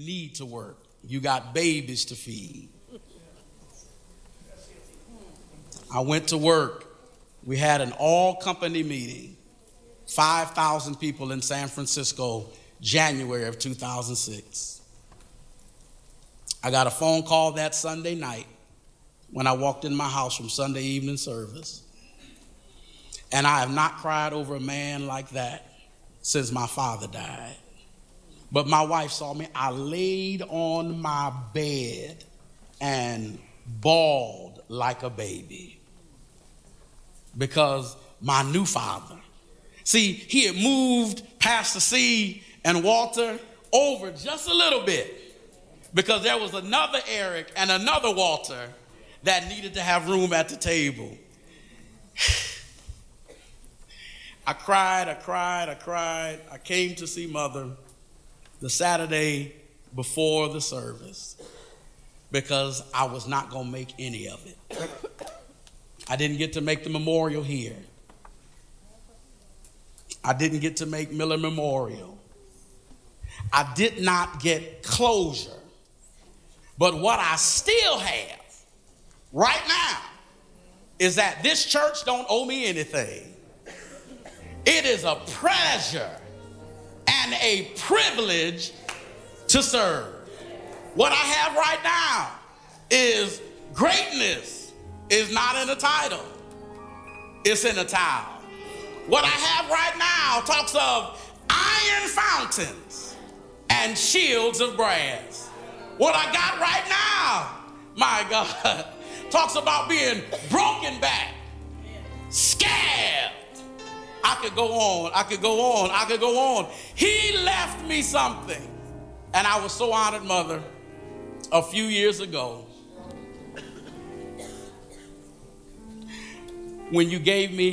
need to work. You got babies to feed. I went to work. We had an all-company meeting, 5,000 people in San Francisco, January of 2006. I got a phone call that Sunday night when I walked in my house from Sunday evening service. And I have not cried over a man like that since my father died. But my wife saw me. I laid on my bed and bawled like a baby because my new father, see, he had moved Pastor C and Walter over just a little bit because there was another Eric and another Walter that needed to have room at the table. I cried. I came to see Mother the Saturday before the service because I was not going to make any of it. I didn't get to make the memorial here. I didn't get to make Miller Memorial. I did not get closure. But what I still have right now is that this church don't owe me anything. It is a pleasure and a privilege to serve. What I have right now is greatness is not in a title. It's in a towel. What I have right now talks of iron fountains and shields of brass. What I got right now, my God, talks about being broken back, scabbed. I could go on. He left me something. And I was so honored, Mother, a few years ago when you gave me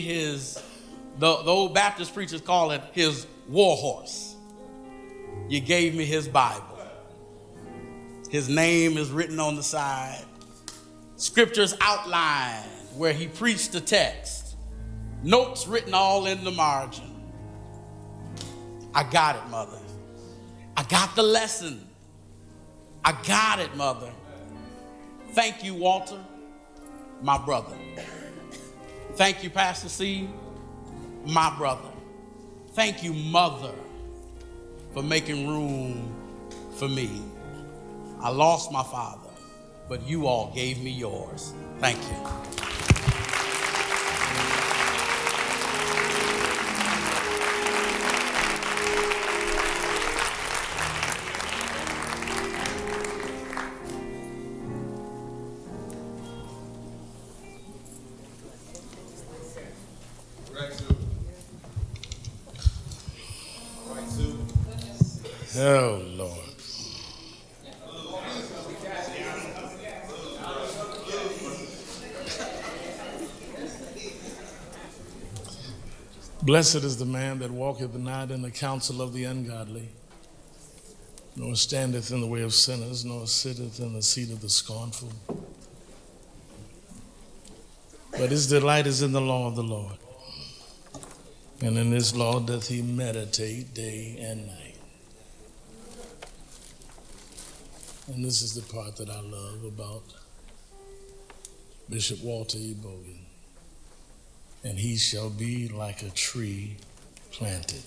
the old Baptist preachers call it his war horse. You gave me his Bible. His name is written on the side. Scriptures outlined where he preached the text. Notes written all in the margin. I got it, Mother. I got the lesson. I got it, Mother. Thank you, Walter, my brother. Thank you, Pastor C, my brother. Thank you, Mother, for making room for me. I lost my father, but you all gave me yours. Thank you. Oh, Lord. Blessed is the man that walketh not in the counsel of the ungodly, nor standeth in the way of sinners, nor sitteth in the seat of the scornful. But his delight is in the law of the Lord, and in his law doth he meditate day and night. And this is the part that I love about Bishop Walter E. Bogan. And he shall be like a tree planted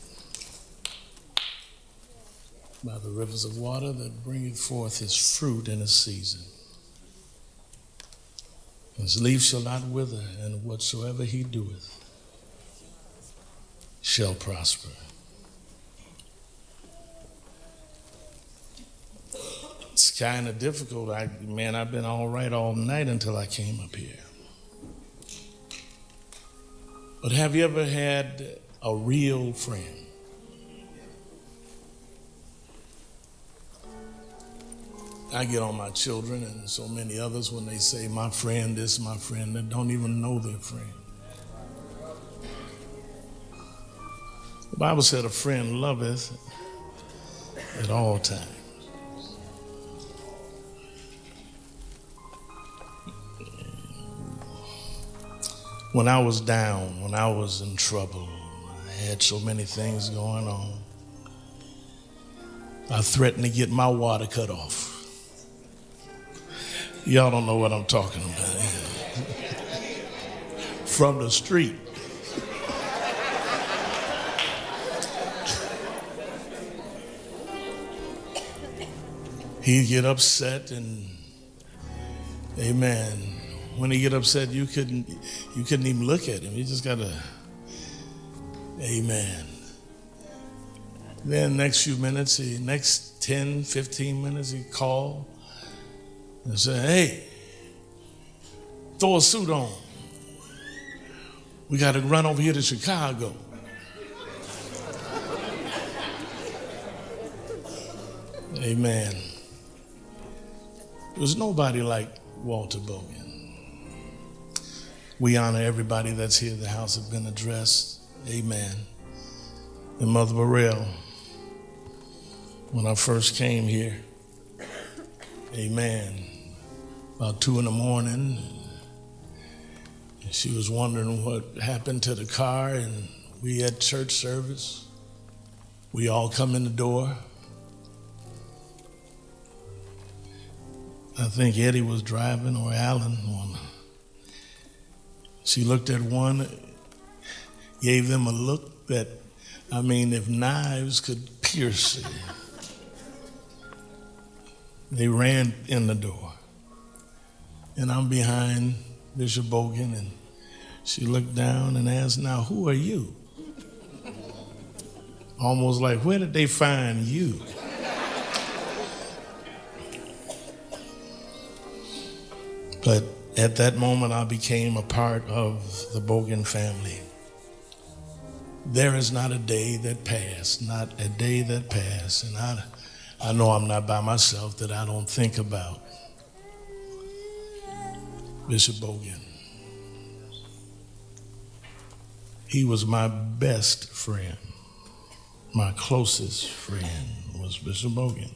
by the rivers of water that bringeth forth his fruit in his season. His leaf shall not wither, and whatsoever he doeth shall prosper. It's kind of difficult. I've been all right all night until I came up here. But have you ever had a real friend? I get on my children and so many others when they say, my friend, this, my friend, that don't even know their friend. The Bible said a friend loveth at all times. When I was down, when I was in trouble, I had so many things going on. I threatened to get my water cut off. Y'all don't know what I'm talking about. From the street. He'd get upset, and amen. When he get upset, you couldn't even look at him. You just gotta, amen. Then next few minutes, next 10, 15 minutes, he'd call and say, hey, throw a suit on. We got to run over here to Chicago. Amen. There's nobody like Walter Bogan. We honor everybody that's here. The house has been addressed. Amen. And Mother Burrell, when I first came here, amen, about 2 a.m, she was wondering what happened to the car, and we had church service. We all come in the door. I think Eddie was driving, or Alan. She looked at one, gave them a look that, I mean, if knives could pierce it. They ran in the door. And I'm behind Bishop Bogan, and she looked down and asked, now, who are you? Almost like, where did they find you? But at that moment, I became a part of the Bogan family. There is not a day that passed, not a day that passed, and I know I'm not by myself, that I don't think about Bishop Bogan. He was my best friend. My closest friend was Bishop Bogan.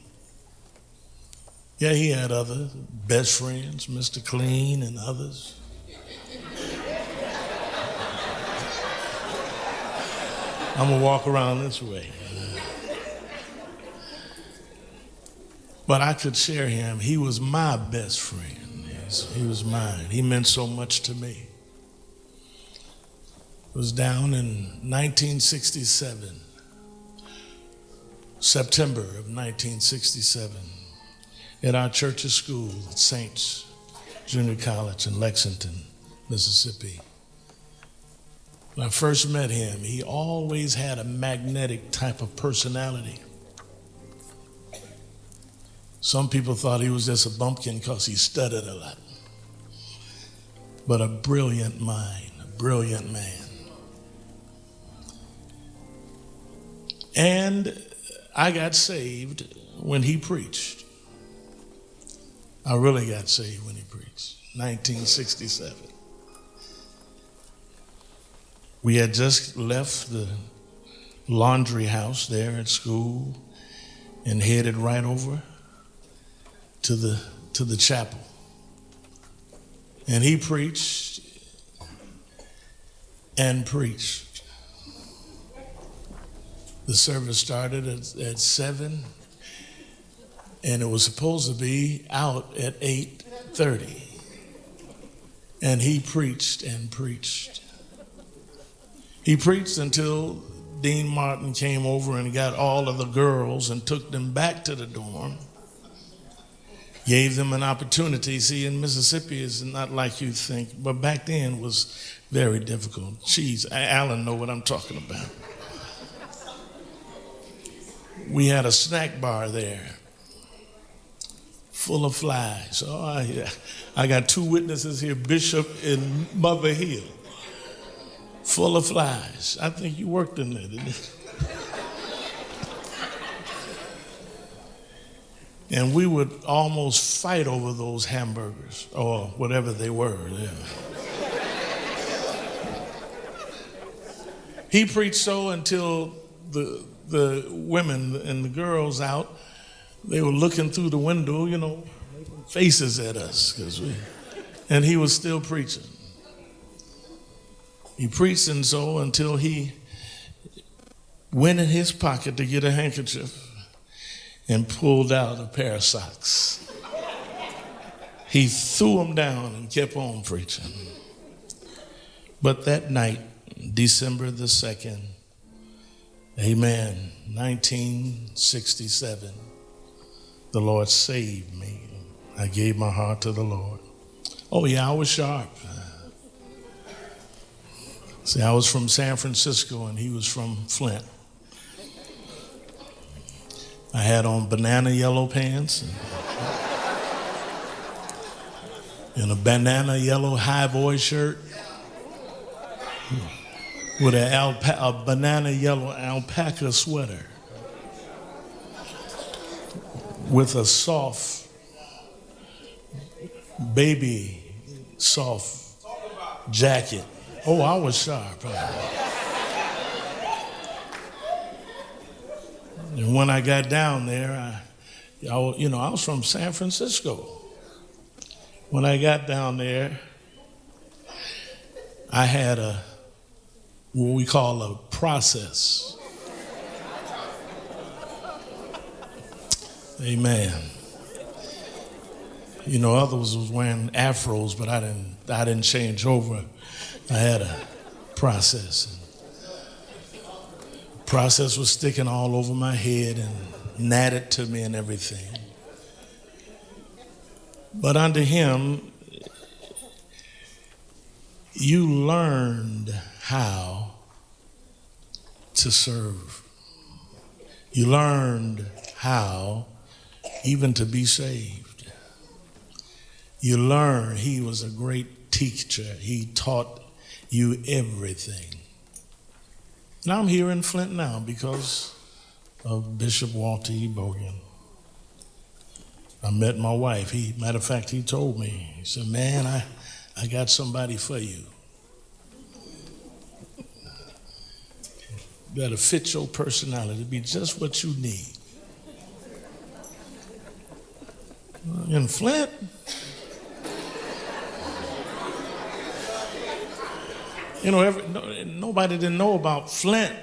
Yeah, he had other best friends, Mr. Clean and others. I'm gonna walk around this way. But I could share him. He was my best friend. Yes, he was mine. He meant so much to me. It was down in 1967, September of 1967. At our church's school, at Saints Junior College in Lexington, Mississippi. When I first met him, he always had a magnetic type of personality. Some people thought he was just a bumpkin because he stuttered a lot. But a brilliant mind, a brilliant man. And I got saved when he preached. I really got saved when he preached, 1967. We had just left the laundry house there at school and headed right over to the chapel. And he preached and preached. The service started at 7. And it was supposed to be out at 8:30. And he preached and preached. He preached until Dean Martin came over and got all of the girls and took them back to the dorm. Gave them an opportunity. See, in Mississippi, it's not like you think, but back then was very difficult. Jeez, Alan know what I'm talking about. We had a snack bar there, full of flies. Oh, I got 2 witnesses here, Bishop and Mother Hill, full of flies. I think you worked in there, didn't you? And we would almost fight over those hamburgers or whatever they were. Yeah. He preached so until the women and the girls out, they were looking through the window, you know, making faces at us, and he was still preaching. He preached and so until he went in his pocket to get a handkerchief and pulled out a pair of socks. He threw them down and kept on preaching. But that night, December the 2nd, amen, 1967, the Lord saved me. I gave my heart to the Lord. Oh yeah, I was sharp. See, I was from San Francisco and he was from Flint. I had on banana yellow pants and a banana yellow high boy shirt with a banana yellow alpaca sweater with a soft, baby soft jacket. Oh, I was sharp. And when I got down there, I was from San Francisco. When I got down there, I had what we call a process. Amen. You know, others was wearing afros, but I didn't change over. I had a process. The process was sticking all over my head and natted to me and everything. But under him, you learned how to serve. You learned how even to be saved. You learned he was a great teacher. He taught you everything. And I'm here in Flint now because of Bishop Walter E. Bogan. I met my wife. Matter of fact, he told me, he said, man, I got somebody for you. That'll fit your personality, be just what you need. In Flint? You know, nobody didn't know about Flint.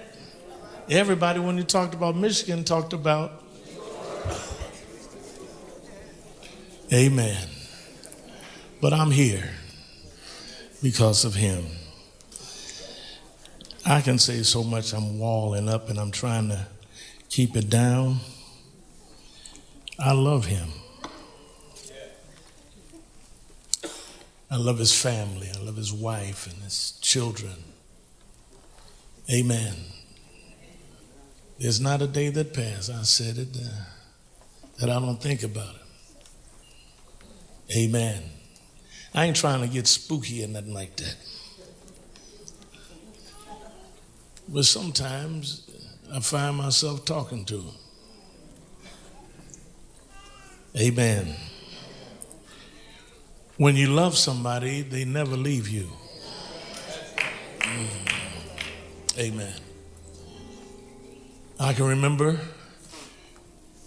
Everybody, when you talked about Michigan, talked about amen. But I'm here because of him. I can say so much, I'm walling up and I'm trying to keep it down. I love him. I love his family. I love his wife and his children. Amen. There's not a day that passes, I said it, that I don't think about it. Amen. I ain't trying to get spooky or nothing like that. But sometimes I find myself talking to him. Amen. When you love somebody, they never leave you. Amen. I can remember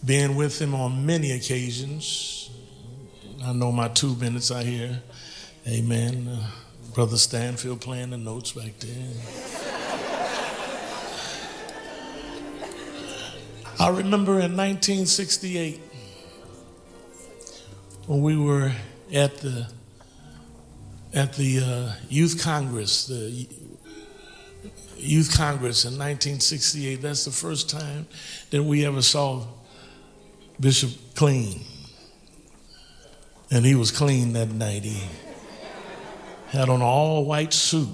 being with him on many occasions. I know my 2 minutes are here. Amen. Brother Stanfield playing the notes back there. I remember in 1968 when we were at the Youth Congress, the Youth Congress in 1968. That's the first time that we ever saw Bishop clean. And he was clean that night. He had on an all-white suit.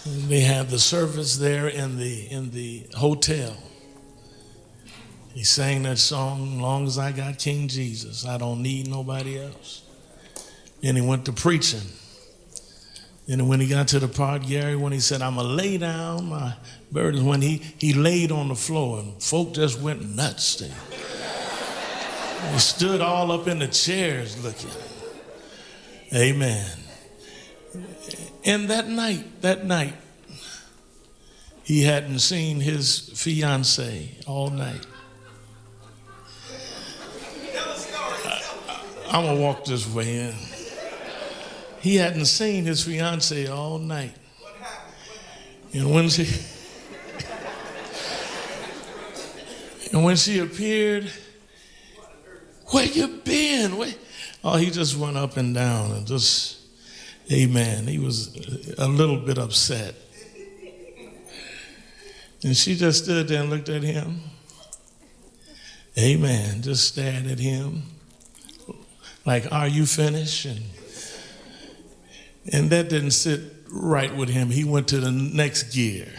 And they had the service there in the hotel. He sang that song, "Long as I got King Jesus, I don't need nobody else." Then he went to preaching. And when he got to the part, Gary, when he said, "I'm going to lay down my burdens," when he laid on the floor and folk just went nuts. They stood all up in the chairs looking. Amen. And that night, he hadn't seen his fiancée all night. I'm going to walk this way in. He hadn't seen his fiancée all night. And when she appeared, where you been? Oh, he just went up and down and just, amen. He was a little bit upset. And she just stood there and looked at him. Amen. Just stared at him. Like, are you finished? And that didn't sit right with him. He went to the next gear.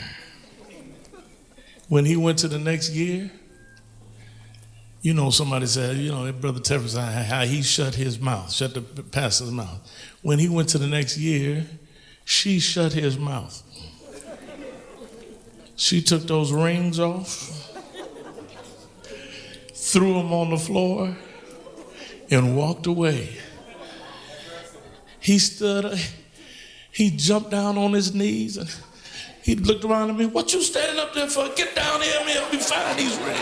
When he went to the next gear, you know, somebody said, you know, Brother Teffers, how he shut his mouth, shut the pastor's mouth. When he went to the next year, she shut his mouth. She took those rings off, threw them on the floor, and walked away. He stood, he jumped down on his knees, and he looked around at me, what you standing up there for? Get down here and help me find these rings.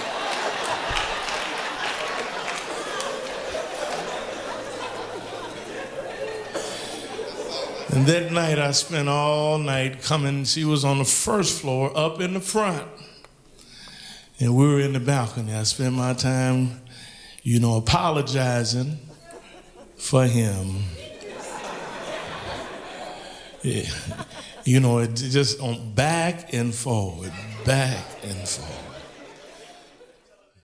And that night I spent all night coming. She was on the first floor up in the front. And we were in the balcony. I spent my time, you know, apologizing for him. Yeah. You know, it just on back and forward, back and forward.